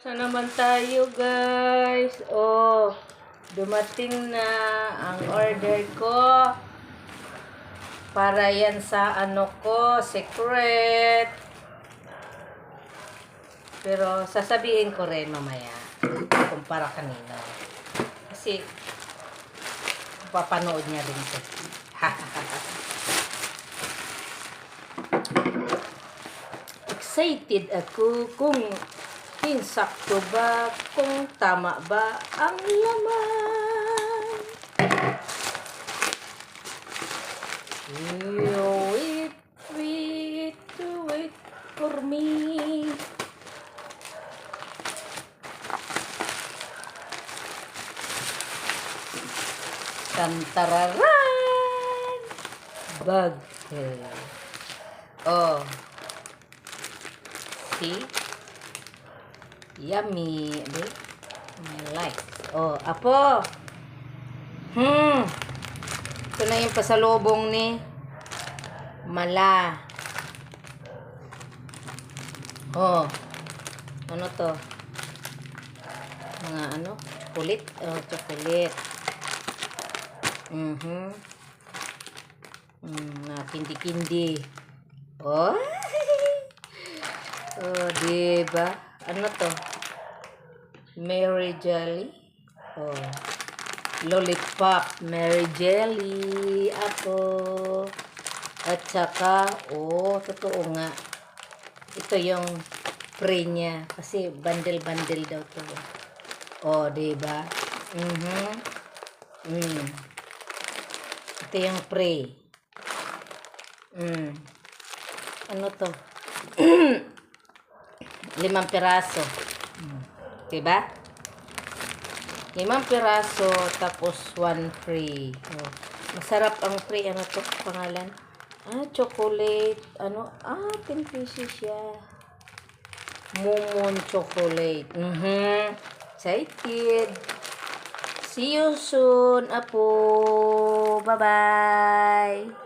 Saan naman tayo, guys? Oh, dumating na ang order ko. Para yan sa ano ko, secret. Pero sasabihin ko rin mamaya kumpara kanina. Kasi papanood niya rin ko. Excited ako kung insakto ba, kung tama ba ang laman. You wait for me. Tantararan! Bag. Oh. See? Yummy. I like. Oh, apo. Ito na yung pasalubong ni Mala. Oh. Ano to? Mga ano? Chocolate? Oh, chocolate. Na kindi-kindi. Oh. Oh, diba? Ano to? Mary Jelly. Oh. Lollipop. Mary Jelly. Ako. At saka, oh, totoo nga. Ito yung pre niya. Kasi bundle-bundle daw to. Oh, diba? Ito yung pre. Ano to? 5 piraso. Diba? 5 piraso, tapos 1 free. Oh. Masarap ang free. Ano to? Pangalan? Chocolate. Ano? 10 pesos siya. Momon chocolate. Excited. See you soon, Apo. Bye-bye.